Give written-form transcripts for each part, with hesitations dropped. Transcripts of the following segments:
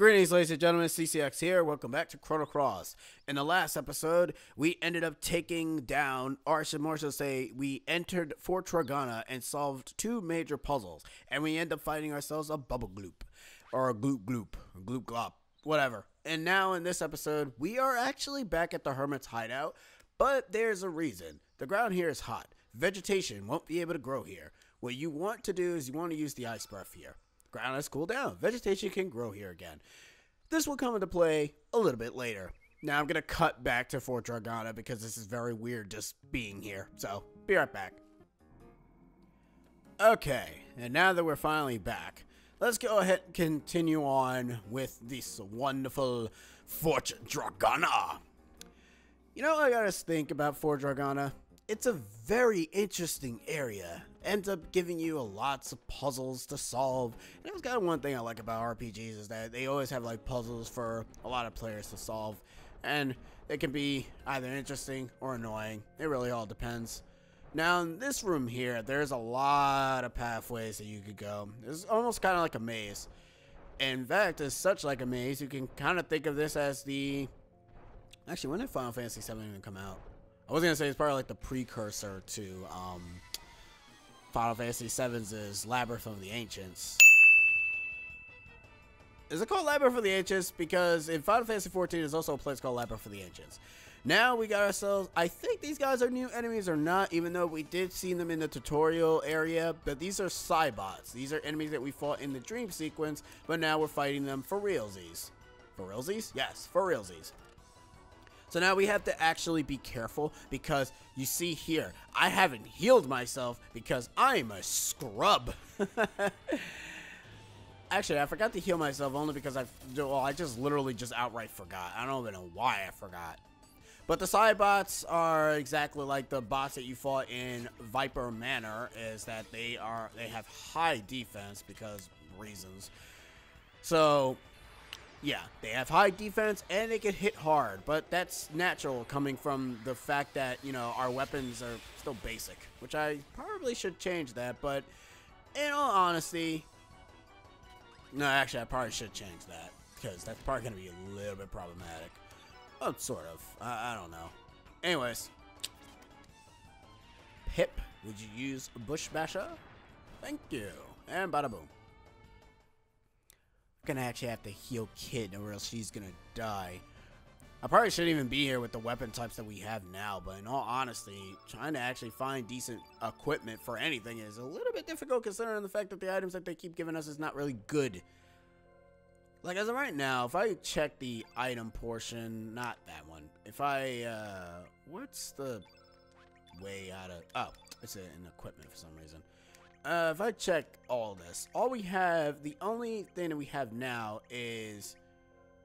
Greetings, ladies and gentlemen, CCX here. Welcome back to Chrono Cross. In the last episode, we ended up taking down, or I should more so say, we entered Fort Tragana and solved two major puzzles. And we end up fighting ourselves a Bubble Gloop, or a Gloop Gloop, or Gloop Glop, whatever. And now in this episode, we are actually back at the Hermit's hideout, but there's a reason. The ground here is hot. Vegetation won't be able to grow here. What you want to do is you want to use the ice breath here. Ground has cooled down. Vegetation can grow here again. This will come into play a little bit later. Now I'm going to cut back to Fort Tragana because this is very weird just being here. So, be right back. Okay, and now that we're finally back, let's go ahead and continue on with this wonderful Fort Tragana. You know what I gotta think about Fort Tragana? It's a very interesting area. Ends up giving you lots of puzzles to solve. And that was kind of one thing I like about RPGs is that they always have like puzzles for a lot of players to solve. And they can be either interesting or annoying. It really all depends. Now in this room here, there's a lot of pathways that you could go. It's almost kind of like a maze. In fact, it's such like a maze, you can kind of think of this as the... Actually, when did Final Fantasy VII even come out? I was going to say it's probably like the precursor to Final Fantasy VII's Labyrinth of the Ancients. Is it called Labyrinth of the Ancients? Because in Final Fantasy XIV, there's also a place called Labyrinth of the Ancients. Now we got ourselves, I think these guys are new enemies or not, even though we did see them in the tutorial area, but these are Cybots. These are enemies that we fought in the dream sequence, but now we're fighting them for realsies. For realsies? Yes, for realsies. So now we have to actually be careful because you see here, I haven't healed myself because I'm a scrub. Actually, I forgot to heal myself only because I just literally just outright forgot. I don't even know why I forgot. But the Cybots are exactly like the bots that you fought in Viper Manor, is that they have high defense because reasons. So yeah, they have high defense and they can hit hard, but that's natural coming from the fact that, you know, our weapons are still basic, which I probably should change that, but in all honesty, no, actually I probably should change that because that's probably going to be a little bit problematic. Oh, sort of. I don't know. Anyways, Pip, would you use Bush Basher? Thank you. And bada boom. Gonna actually have to heal Kid or else she's gonna die. I probably shouldn't even be here with the weapon types that we have now, but in all honesty, trying to actually find decent equipment for anything is a little bit difficult considering the fact that the items that they keep giving us is not really good. Like as of right now, if I check the item portion, not that one. If I, what's the way out of, oh, it's in equipment for some reason. If I check all this, all we have, the only thing that we have now is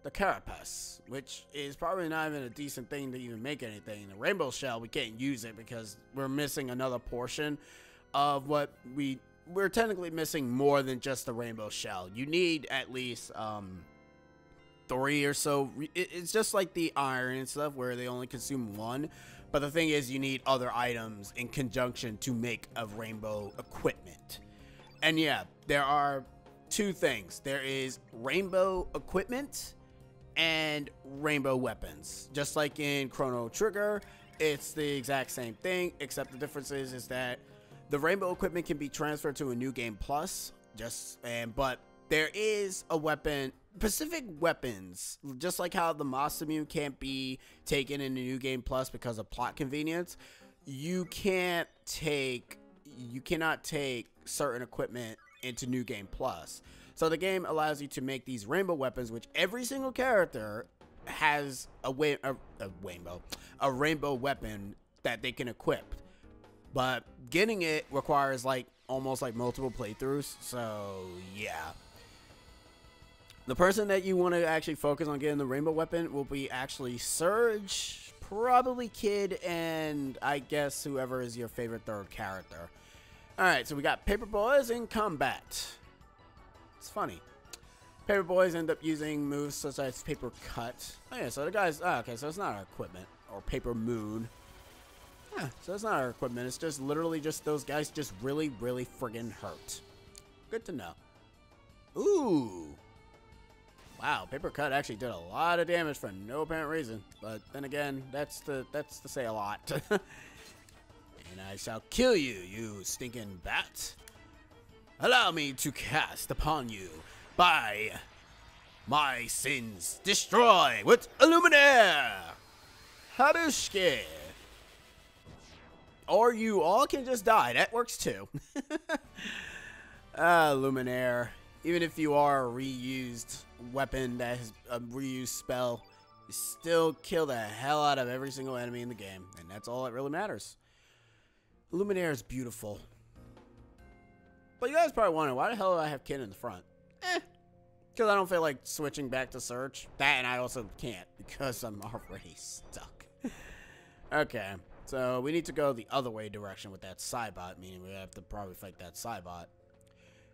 the carapace, which is probably not even a decent thing to even make anything. The rainbow shell, we can't use it because we're missing another portion of what we're technically missing more than just the rainbow shell. You need at least 3 or so. It's just like the iron and stuff where they only consume 1. But the thing is, you need other items in conjunction to make a rainbow equipment. And yeah, there are 2 things. There is rainbow equipment and rainbow weapons. Just like in Chrono Trigger, it's the exact same thing, except the difference is that the rainbow equipment can be transferred to a New Game Plus. But there is a weapon, specific weapons, just like how the Masamune can't be taken in the New Game Plus because of plot convenience. You cannot take certain equipment into New Game Plus. So the game allows you to make these rainbow weapons, which every single character has a rainbow weapon that they can equip. But getting it requires like almost like multiple playthroughs. So yeah. The person that you want to actually focus on getting the rainbow weapon will be actually Serge, probably Kid, and I guess whoever is your favorite third character. Alright, so we got Paper Boys in combat. It's funny. Paper Boys end up using moves such as Paper Cut. Oh yeah, so the guys, okay, so it's not our equipment, or Paper Moon. Yeah, so it's not our equipment, it's just literally just those guys just really, really friggin' hurt. Good to know. Ooh. Wow, Paper Cut actually did a lot of damage for no apparent reason. But then again, that's to say a lot. And I shall kill you, you stinking bat. Allow me to cast upon you by my sins. Destroy with Illuminaire. Habushke. Or you all can just die. That works too. Luminaire. Even if you are a reused weapon that has a reused spell, you still kill the hell out of every single enemy in the game. And that's all that really matters. Luminaire is beautiful. But you guys probably wonder, why the hell do I have Kin in the front? Because I don't feel like switching back to Serge. That, and I also can't because I'm already stuck. Okay, so we need to go the other way direction with that Cybot, meaning we have to probably fight that Cybot.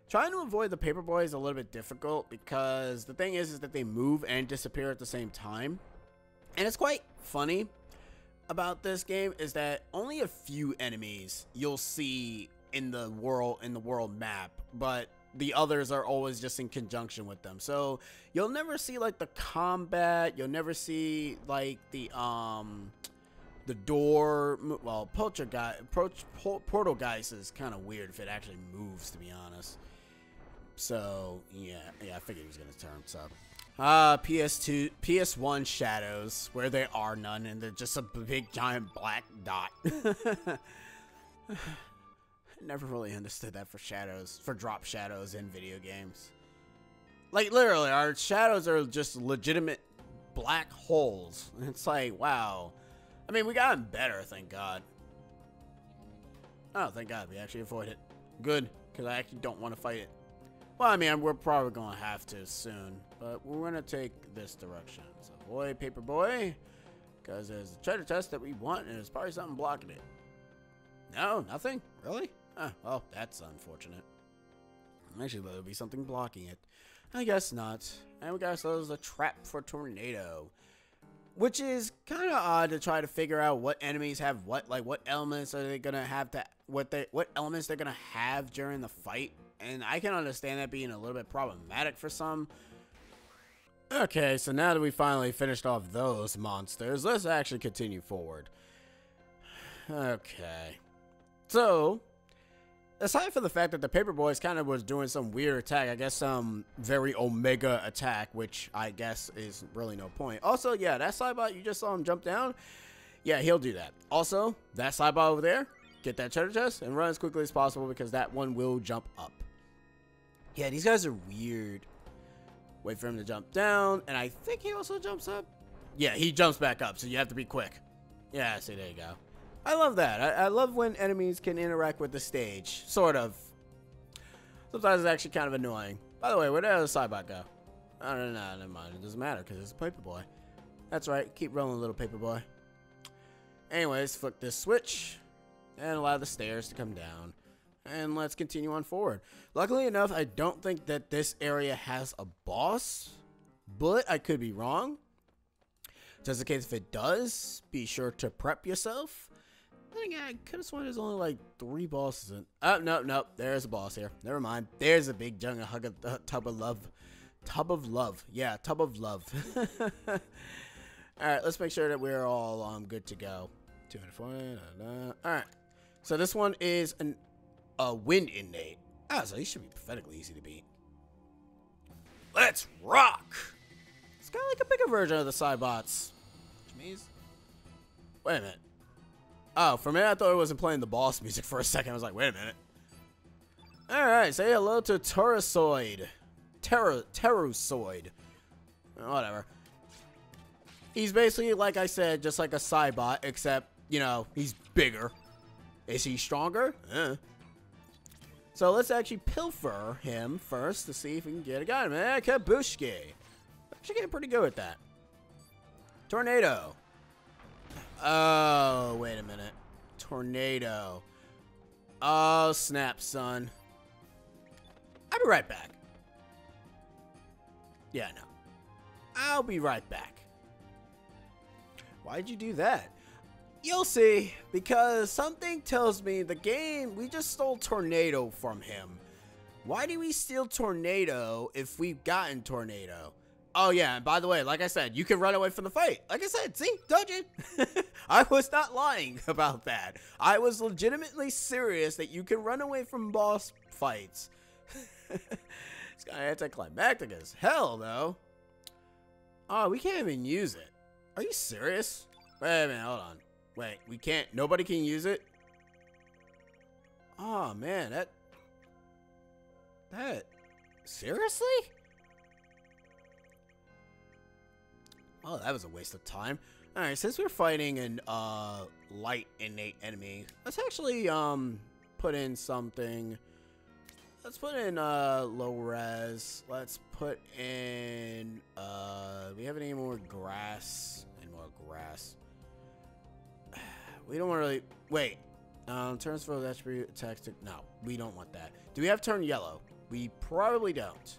Trying to avoid the Paperboy is a little bit difficult because the thing is that they move and disappear at the same time. And it's quite funny about this game is that only a few enemies you'll see in the world map, but the others are always just in conjunction with them. So you'll never see like the combat, you'll never see like the door, well, Portalgeist is kind of weird if it actually moves, to be honest. So yeah, I figured he was gonna turn sub. PS1 shadows, where there are none, and they're just a big giant black dot. Never really understood that for shadows, for drop shadows in video games. Like literally, our shadows are just legitimate black holes. And it's like, wow. I mean, we gotten better, thank God. Oh, thank God, we actually avoid it. Good, because I actually don't want to fight it. Well, I mean, we're probably going to have to soon, but we're going to take this direction. So, avoid Paperboy, because there's a treasure chest that we want, and there's probably something blocking it. No, nothing? Really? Huh, well, that's unfortunate. Actually, there'll be something blocking it. I guess not. And we got ourselves a trap for Tornado, which is kind of odd to try to figure out what enemies have what. Like, what elements are they gonna have to what elements they're gonna have during the fight. And I can understand that being a little bit problematic for some. Okay, so now that we finally finished off those monsters, let's actually continue forward. Okay. So, aside from the fact that the Paperboys kind of was doing some weird attack, I guess some very Omega attack, which I guess is really no point. Also, yeah, that Cybot, you just saw him jump down. Yeah, he'll do that. Also, that Cybot over there, get that treasure chest and run as quickly as possible because that one will jump up. Yeah, these guys are weird. Wait for him to jump down, and I think he also jumps up. Yeah, he jumps back up, so you have to be quick. Yeah, see, there you go. I love that. I love when enemies can interact with the stage, sort of. Sometimes it's actually kind of annoying. By the way, where did the Cybot go? Oh, no, never mind. It doesn't matter because it's a Paperboy. That's right. Keep rolling, little Paperboy. Anyways, flick this switch and allow the stairs to come down. And let's continue on forward. Luckily enough, I don't think that this area has a boss, but I could be wrong. Just in case if it does, be sure to prep yourself. Then again, I could have sworn there's only like 3 bosses in. Oh, no, there's a boss here. Never mind. There's a big tub of love. Tub of love. Yeah, tub of love. Alright, let's make sure that we're all good to go. 240. Alright. So this one is a wind innate. Ah, so these should be pathetically easy to beat. Let's rock! It's kind of like a bigger version of the Cybots. Which means... Wait a minute. Oh, for a minute I thought it wasn't playing the boss music for a second. I was like, wait a minute. Alright, say hello to Terrasoid. Terrasoid. Whatever. He's basically, like I said, just like a Cybot, except, you know, he's bigger. Is he stronger? So let's actually pilfer him first to see if we can get a guy. Man, Kabushki. Actually getting pretty good with that. Tornado. Oh, wait a minute. Tornado. Oh, snap, son. I'll be right back. Yeah, no. I'll be right back. Why'd you do that? You'll see, because something tells me the game, we just stole Tornado from him. Why did we steal Tornado if we've gotten Tornado? Oh, yeah, and by the way, like I said, you can run away from the fight. Like I said, see? Told you. I was not lying about that. I was legitimately serious that you can run away from boss fights. It's kind of anticlimactic as hell, though. Oh, we can't even use it. Are you serious? Wait a minute, hold on. Wait, we can't, nobody can use it? Oh, man, seriously? Oh, that was a waste of time. Alright, since we're fighting an, light innate enemy, let's actually, put in something. Let's put in, low res. Let's put in, we have any more grass? Any more grass? We don't want to really, wait. Turns for the attribute attacks to, no, we don't want that. Do we have turn yellow? We probably don't.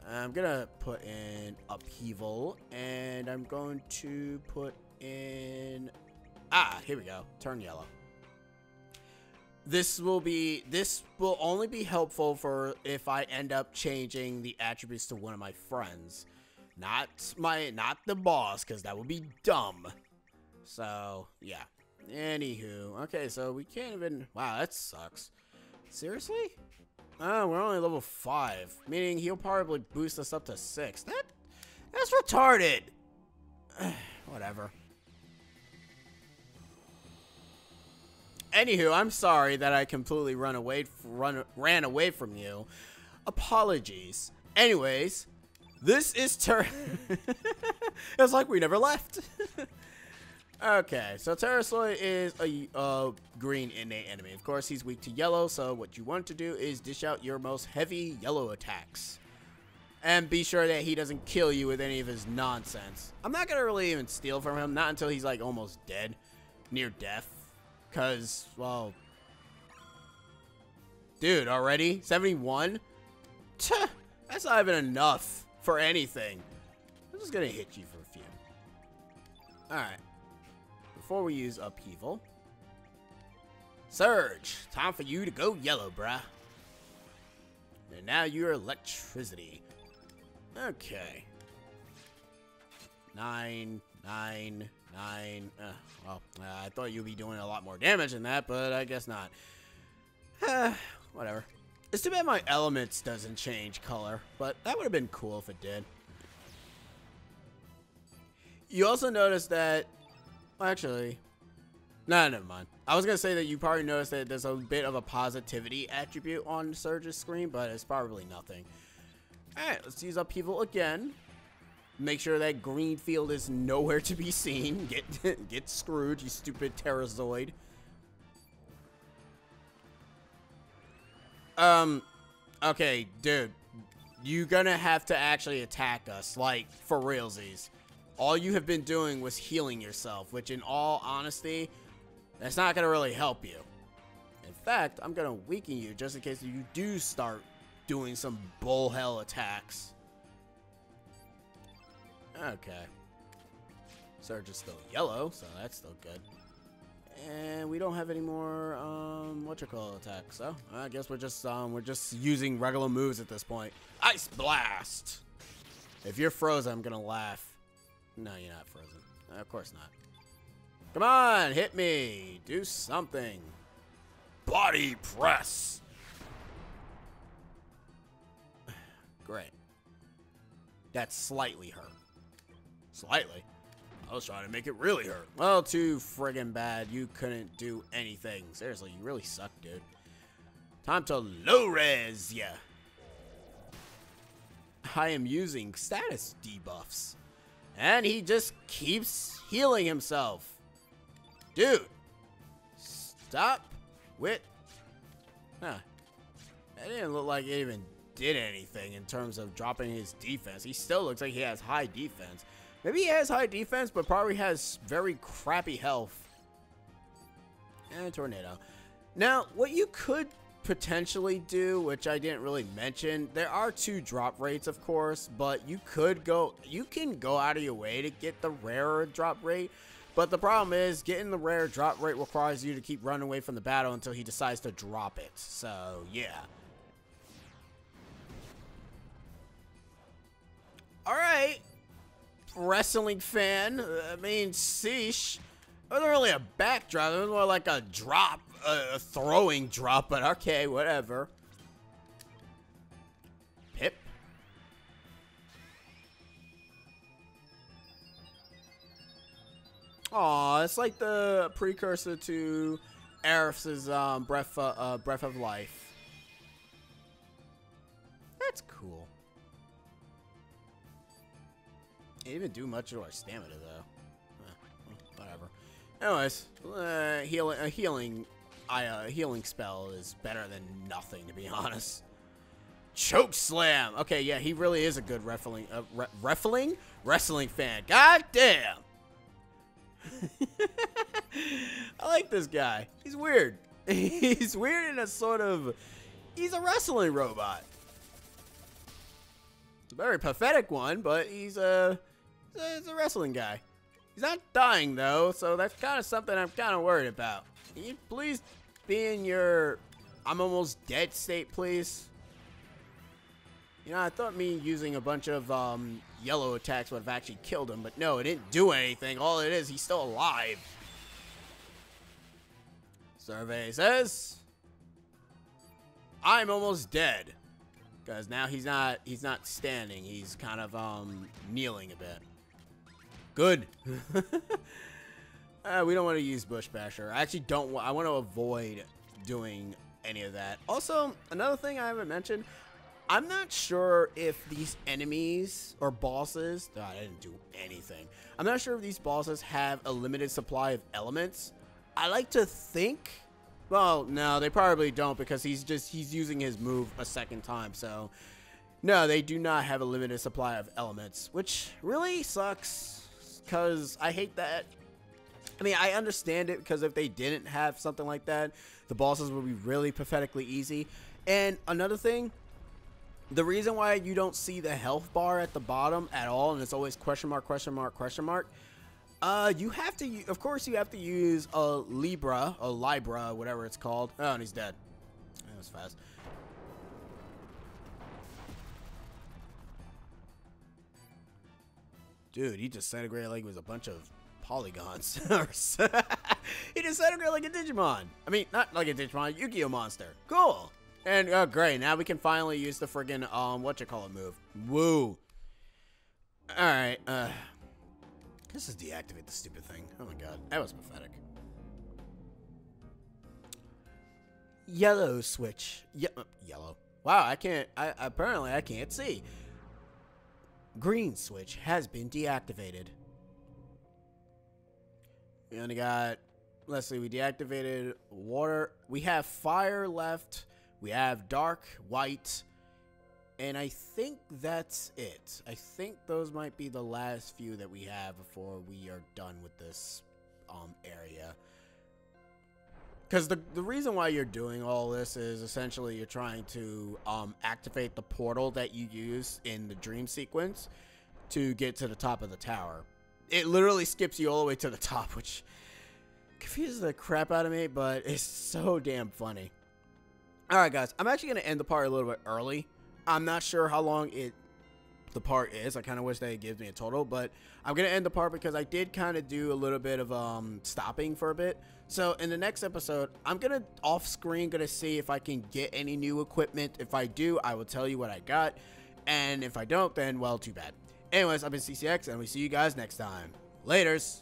I'm gonna put in upheaval, and I'm going to put in, here we go, turn yellow. This will only be helpful for if I end up changing the attributes to one of my friends, not the boss, because that would be dumb. So yeah. Anywho, okay, so we can't even, wow, that sucks. Seriously? Oh, we're only level 5, meaning he'll probably boost us up to 6. That's retarded. Whatever. Anywho, I'm sorry that I completely ran away from you. Apologies. Anyways, this is it's like we never left. Okay, so Terrasoid is a green innate enemy. Of course, he's weak to yellow, so what you want to do is dish out your most heavy yellow attacks. And be sure that he doesn't kill you with any of his nonsense. I'm not going to really even steal from him, not until he's like almost dead, near death. Because, well, dude, already? 71? That's not even enough for anything. I'm just going to hit you for a few. Alright. Before we use upheaval, Serge, time for you to go yellow, bruh. And now you're electricity. Okay. 9, 9, 9. Well, I thought you'd be doing a lot more damage than that, but I guess not. Whatever. It's too bad my elements doesn't change color, but that would have been cool if it did. You also notice that, well, actually, no, never mind. I was going to say that you probably noticed that there's a bit of a positivity attribute on Serge's screen, but it's probably nothing. Alright, let's use upheaval again. Make sure that green field is nowhere to be seen. Get screwed, you stupid Terrazoid. Okay, dude. You're gonna have to actually attack us, like, for realsies. All you have been doing was healing yourself, which in all honesty, that's not going to really help you. In fact, I'm going to weaken you just in case you do start doing some bull hell attacks. Okay. Serge is still yellow, so that's still good. And we don't have any more, attacks, so I guess we're just using regular moves at this point. Ice Blast! If you're frozen, I'm going to laugh. No, you're not frozen. Of course not. Come on, hit me. Do something. Body press. Great. That slightly hurt. Slightly? I was trying to make it really hurt. Well, too friggin' bad. You couldn't do anything. Seriously, you really suck, dude. Time to low res ya. I am using status debuffs. And he just keeps healing himself. Dude. Stop with... Huh. That didn't look like it even did anything in terms of dropping his defense. He still looks like he has high defense. Maybe he has high defense, but probably has very crappy health. And tornado. Now, what you could potentially do, which I didn't really mention, there are 2 drop rates, of course, but you can go out of your way to get the rarer drop rate. But the problem is, getting the rare drop rate requires you to keep running away from the battle until he decides to drop it. So, yeah. Alright. Wrestling fan. I mean, sheesh. It wasn't really a backdrop. It was more like a drop. A throwing drop, but okay, whatever. Pip. Aw, it's like the precursor to Aerith's Breath of Life. That's cool. It didn't even do much to our stamina, though. Whatever. Anyways, a healing spell is better than nothing, to be honest. Choke slam. Okay, yeah, he really is a good wrestling fan. God damn. I like this guy. He's weird. He's weird in a sort of... He's a wrestling robot. It's a very pathetic one, but he's a wrestling guy. He's not dying, though, so that's kind of something I'm kind of worried about. Can you please be in your I'm almost dead state, please? You know, I thought me using a bunch of yellow attacks would have actually killed him, but no, it didn't do anything. All it is, he's still alive. Survey says I'm almost dead. Because now he's not standing. He's kind of kneeling a bit. Good. We don't want to use Bush Basher. I actually don't want... I want to avoid doing any of that. Also, another thing I haven't mentioned, I'm not sure if these enemies or bosses... I didn't do anything. I'm not sure if these bosses have a limited supply of elements. I like to think... Well, no, they probably don't because he's using his move a second time. So, no, they do not have a limited supply of elements, which really sucks because I hate that. I mean, I understand it because if they didn't have something like that, the bosses would be really pathetically easy. And another thing, the reason why you don't see the health bar at the bottom at all, and it's always question mark, question mark, question mark, you have to, of course, you have to use a Libra, whatever it's called. Oh, and he's dead. That was fast. Dude, he disintegrated like it was a bunch of polygons. He disintegrated like a Digimon. I mean, not like a Digimon, Yu-Gi-Oh monster. Cool. And, great, now we can finally use the friggin', whatchamacallit move. Woo. Alright, let's just deactivate the stupid thing. Oh my god, that was pathetic. Yellow switch. Yellow. Wow, apparently I can't see. Green switch has been deactivated. We only got, let's see, we deactivated water. We have fire left. We have dark, white, and I think that's it. I think those might be the last few that we have before we are done with this area. Because the reason why you're doing all this is essentially you're trying to activate the portal that you use in the dream sequence to get to the top of the tower. It literally skips you all the way to the top, which confuses the crap out of me, but it's so damn funny. Alright guys, I'm actually going to end the part a little bit early. I'm not sure how long the part is. I kind of wish that it gives me a total, but I'm going to end the part because I did kind of do a little bit of stopping for a bit. So in the next episode, I'm going to off screen going to see if I can get any new equipment. If I do, I will tell you what I got. And if I don't, then well, too bad. Anyways, I've been CCX and we see you guys next time. Laters.